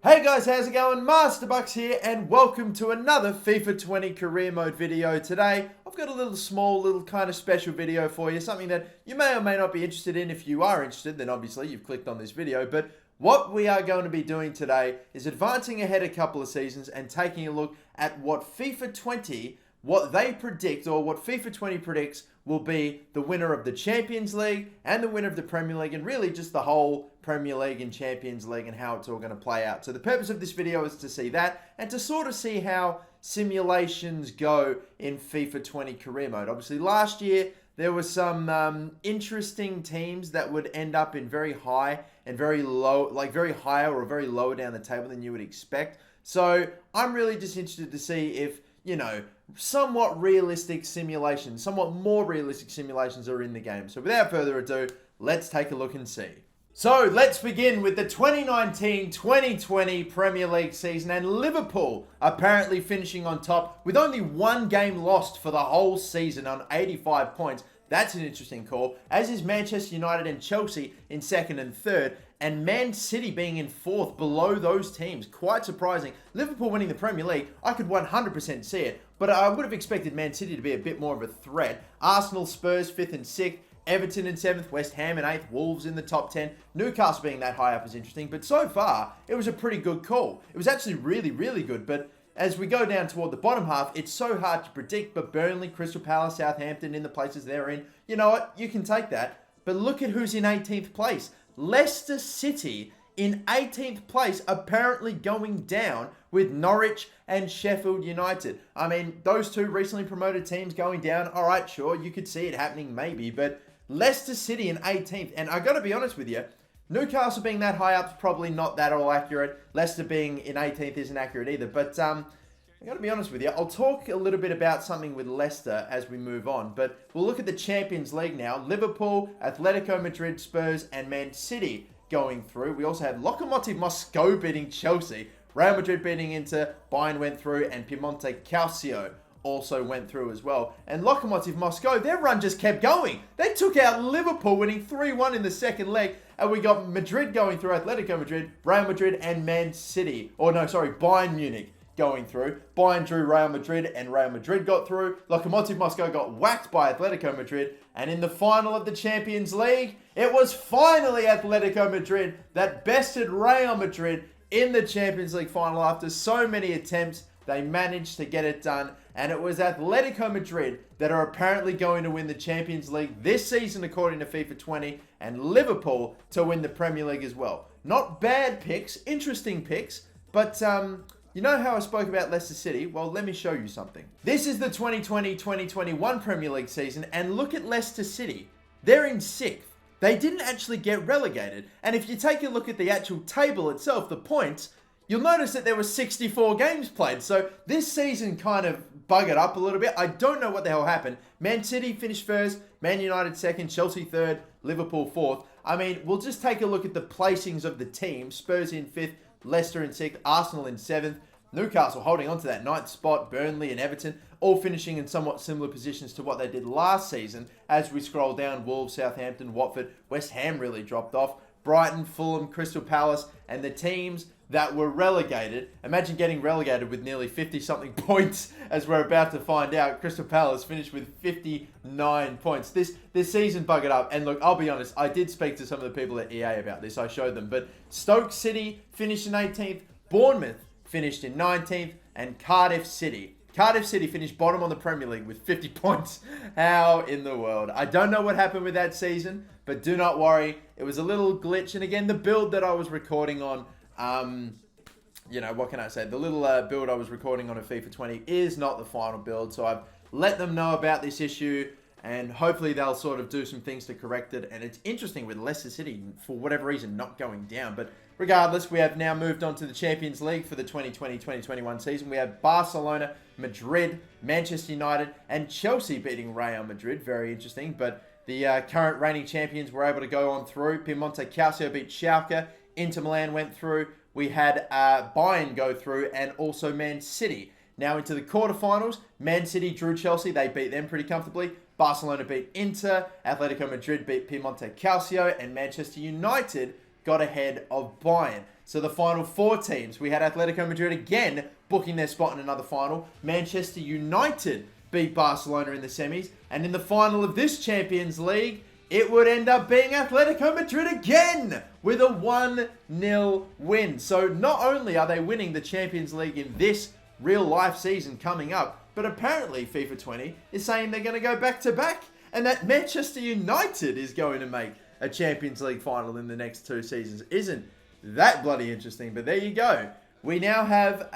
Hey guys, how's it going? MasterBucks here and welcome to another FIFA 20 career mode video. Today, I've got a little kind of special video for you, something that you may or may not be interested in. If you are interested, then obviously you've clicked on this video, but what we are going to be doing today is advancing ahead a couple of seasons and taking a look at what FIFA 20, what they predict, or what FIFA 20 predicts will be the winner of the Champions League and the winner of the Premier League, and really just the whole Premier League and Champions League and how it's all going to play out. So the purpose of this video is to see that and to sort of see how simulations go in FIFA 20 career mode. Obviously last year there were some interesting teams that would end up in very high and very low, like very higher or very lower down the table than you would expect. So I'm really just interested to see if, you know, somewhat realistic simulations, somewhat more realistic simulations are in the game. So without further ado, let's take a look and see. So let's begin with the 2019-2020 Premier League season, and Liverpool apparently finishing on top with only one game lost for the whole season on 85 points. That's an interesting call, as is Manchester United and Chelsea in second and third, and Man City being in fourth below those teams. Quite surprising. Liverpool winning the Premier League, I could 100% see it, but I would have expected Man City to be a bit more of a threat. Arsenal, Spurs, 5th and 6th. Everton in 7th, West Ham in 8th, Wolves in the top 10. Newcastle being that high up is interesting, but so far, it was a pretty good call. It was actually really, really good, but as we go down toward the bottom half, it's so hard to predict, but Burnley, Crystal Palace, Southampton in the places they're in, you know what, you can take that. But look at who's in 18th place. Leicester City in 18th place, apparently going down with Norwich and Sheffield United. I mean, those two recently promoted teams going down, all right, sure, you could see it happening maybe, but Leicester City in 18th, and I got to be honest with you, Newcastle being that high up is probably not that all accurate. Leicester being in 18th isn't accurate either, but I got to be honest with you, I'll talk a little bit about something with Leicester as we move on, but we'll look at the Champions League now. Liverpool, Atletico Madrid, Spurs, and Man City going through. We also had Lokomotiv Moscow beating Chelsea, Real Madrid beating Inter, Bayern went through, and Piemonte Calcio also went through as well. And Lokomotiv Moscow, their run just kept going. They took out Liverpool, winning 3-1 in the second leg. And we got Madrid going through, Atletico Madrid, Real Madrid, and Man City. Bayern Munich going through. Bayern drew Real Madrid, and Real Madrid got through. Lokomotiv Moscow got whacked by Atletico Madrid. And in the final of the Champions League, it was finally Atletico Madrid that bested Real Madrid in the Champions League final. After so many attempts, they managed to get it done, and it was Atletico Madrid that are apparently going to win the Champions League this season according to FIFA 20, and Liverpool to win the Premier League as well. Not bad picks, interesting picks, but you know how I spoke about Leicester City? Well, let me show you something. This is the 2020-2021 Premier League season, and look at Leicester City. They're in 6th. They didn't actually get relegated, and if you take a look at the actual table itself, the points, you'll notice that there were 64 games played. So this season kind of buggered up a little bit. I don't know what the hell happened. Man City finished first, Man United second, Chelsea third, Liverpool fourth. I mean, we'll just take a look at the placings of the team. Spurs in 5th, Leicester in 6th, Arsenal in 7th, Newcastle holding on to that 9th spot, Burnley and Everton all finishing in somewhat similar positions to what they did last season. As we scroll down, Wolves, Southampton, Watford, West Ham really dropped off. Brighton, Fulham, Crystal Palace, and the teams that were relegated. Imagine getting relegated with nearly 50-something points, as we're about to find out. Crystal Palace finished with 59 points. This season buggered up. And look, I'll be honest, I did speak to some of the people at EA about this. I showed them. But Stoke City finished in 18th. Bournemouth finished in 19th. And Cardiff City finished bottom on the Premier League with 50 points. How in the world? I don't know what happened with that season, but do not worry. It was a little glitch. And again, the build that I was recording on, you know, what can I say? The little build I was recording on a FIFA 20 is not the final build. So I've let them know about this issue, and hopefully they'll sort of do some things to correct it. And it's interesting with Leicester City, for whatever reason, not going down. But regardless, we have now moved on to the Champions League for the 2020-2021 season. We have Barcelona, Madrid, Manchester United, and Chelsea beating Real Madrid. Very interesting. But the current reigning champions were able to go on through. Piemonte Calcio beat Schalke. Inter Milan went through. We had Bayern go through, and also Man City. Now into the quarterfinals, Man City drew Chelsea. They beat them pretty comfortably. Barcelona beat Inter. Atletico Madrid beat Piemonte Calcio. And Manchester United got ahead of Bayern. So the final 4 teams, we had Atletico Madrid again booking their spot in another final. Manchester United beat Barcelona in the semis. And in the final of this Champions League, it would end up being Atletico Madrid again with a 1-0 win. So not only are they winning the Champions League in this real-life season coming up, but apparently FIFA 20 is saying they're going to go back-to-back and that Manchester United is going to make a Champions League final in the next 2 seasons. Isn't that bloody interesting? But there you go. We now have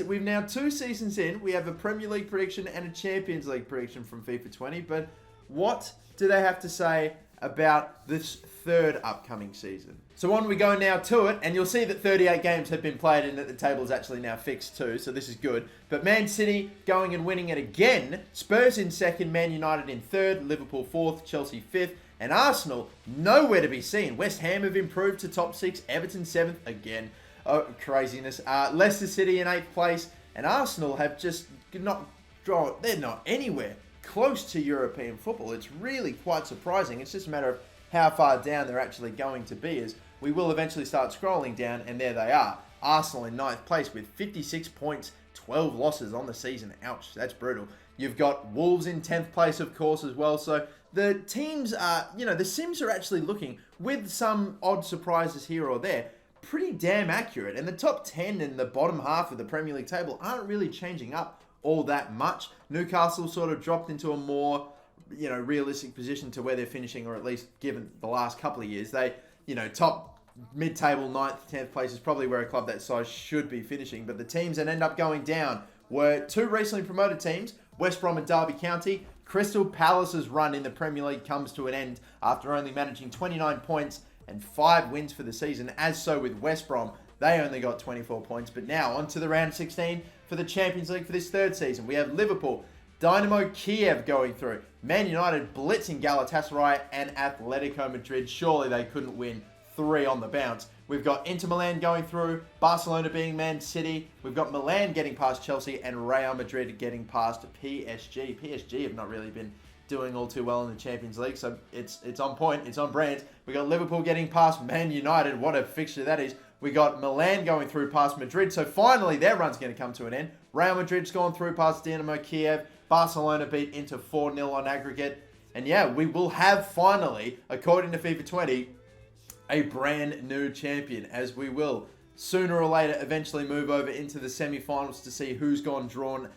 we've now 2 seasons in. We have a Premier League prediction and a Champions League prediction from FIFA 20. But what do they have to say about this 3rd upcoming season? So on we go now to it, and you'll see that 38 games have been played and that the table is actually now fixed too, so this is good. But Man City going and winning it again. Spurs in 2nd, Man United in 3rd, Liverpool 4th, Chelsea 5th, and Arsenal nowhere to be seen. West Ham have improved to top 6, Everton 7th again. Oh, craziness. Leicester City in 8th place, and Arsenal have just not drawn. They're not anywhere close to European football. It's really quite surprising. It's just a matter of how far down they're actually going to be, as we will eventually start scrolling down, and there they are. Arsenal in 9th place with 56 points, 12 losses on the season. Ouch, that's brutal. You've got Wolves in 10th place, of course, as well. So the teams are, the Sims are actually looking, with some odd surprises here or there, pretty damn accurate. And the top 10 and the bottom half of the Premier League table aren't really changing up all that much. Newcastle sort of dropped into a more, realistic position to where they're finishing, or at least given the last couple of years. They, top mid-table 9th, 10th place is probably where a club that size should be finishing. But the teams that end up going down were 2 recently promoted teams, West Brom and Derby County. Crystal Palace's run in the Premier League comes to an end after only managing 29 points and 5 wins for the season. As so with West Brom, they only got 24 points. But now on to the round 16 for the Champions League for this 3rd season. We have Liverpool, Dynamo Kiev going through, Man United blitzing Galatasaray, and Atletico Madrid. Surely they couldn't win 3 on the bounce. We've got Inter Milan going through, Barcelona being Man City. We've got Milan getting past Chelsea, and Real Madrid getting past PSG. PSG have not really been doing all too well in the Champions League, so it's on point, it's on brand. We got Liverpool getting past Man United. What a fixture that is. We got Milan going through past Madrid, so finally their run's going to come to an end. Real Madrid's gone through past Dynamo Kiev. Barcelona beat Inter 4-0 on aggregate. And yeah, we will have finally, according to FIFA 20, a brand new champion, as we will sooner or later eventually move over into the semi-finals to see who's got drawn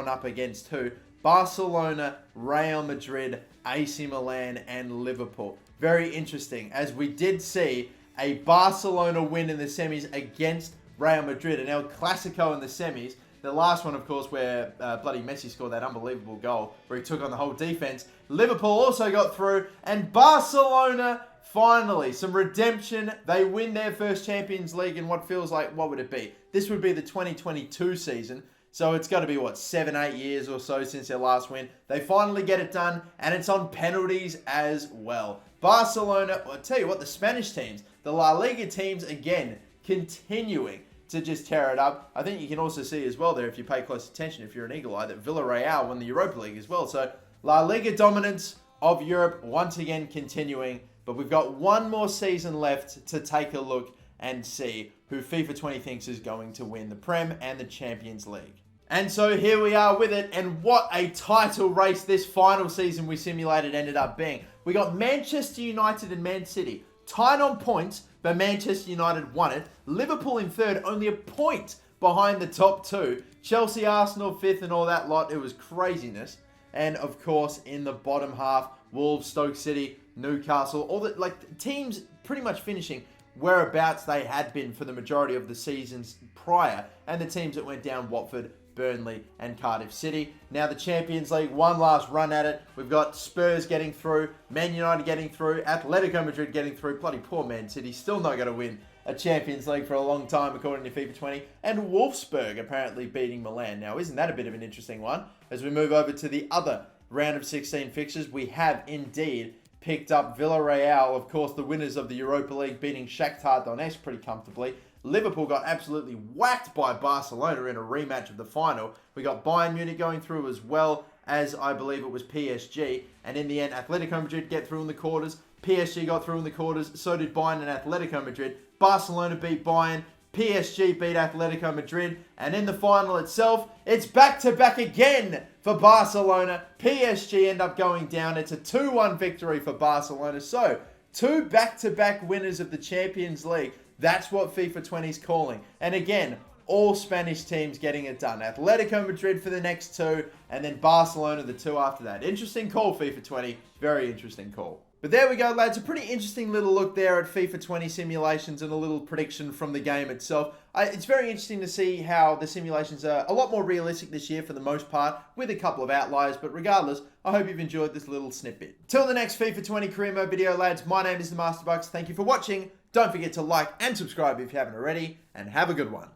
up against who. Barcelona, Real Madrid, AC Milan, and Liverpool. Very interesting, as we did see a Barcelona win in the semis against Real Madrid, an El Clasico in the semis. The last one, of course, where bloody Messi scored that unbelievable goal where he took on the whole defense. Liverpool also got through, and Barcelona, finally, some redemption. They win their first Champions League in what feels like, what would it be? This would be the 2022 season. So it's got to be, 7-8 years or so since their last win. They finally get it done, and it's on penalties as well. Barcelona, I'll tell you what, the Spanish teams, the La Liga teams, again, continuing to just tear it up. I think you can also see as well there, if you pay close attention, if you're an eagle eye, that Villarreal won the Europa League as well. So La Liga dominance of Europe once again continuing. But we've got one more season left to take a look and see who FIFA 20 thinks is going to win the Prem and the Champions League. And so here we are with it, and what a title race this final season we simulated ended up being. We got Manchester United and Man City tied on points, but Manchester United won it. Liverpool in 3rd, only a point behind the top 2. Chelsea, Arsenal 5th, and all that lot. It was craziness. And of course, in the bottom half, Wolves, Stoke City, Newcastle, all the teams pretty much finishing whereabouts they had been for the majority of the seasons prior, and the teams that went down, Watford, Burnley, and Cardiff City. Now the Champions League, one last run at it. We've got Spurs getting through, Man United getting through, Atletico Madrid getting through. Bloody poor Man City, still not going to win a Champions League for a long time, according to FIFA 20. And Wolfsburg apparently beating Milan. Now, isn't that a bit of an interesting one? As we move over to the other round of 16 fixtures, we have indeed picked up Villarreal, of course, the winners of the Europa League, beating Shakhtar Donetsk pretty comfortably. Liverpool got absolutely whacked by Barcelona in a rematch of the final. We got Bayern Munich going through as well as, I believe it was PSG. And in the end, Atletico Madrid get through in the quarters. PSG got through in the quarters. So did Bayern and Atletico Madrid. Barcelona beat Bayern, PSG beat Atletico Madrid, and in the final itself, it's back-to-back again for Barcelona. PSG end up going down. It's a 2-1 victory for Barcelona. So, 2 back-to-back winners of the Champions League. That's what FIFA 20 is calling. And again, all Spanish teams getting it done. Atletico Madrid for the next 2, and then Barcelona the 2 after that. Interesting call, FIFA 20. Very interesting call. But there we go, lads. A pretty interesting little look there at FIFA 20 simulations and a little prediction from the game itself. It's very interesting to see how the simulations are a lot more realistic this year for the most part, with a couple of outliers. But regardless, I hope you've enjoyed this little snippet. Till the next FIFA 20 career mode video, lads, my name is the MasterBucks. Thank you for watching. Don't forget to like and subscribe if you haven't already, and have a good one.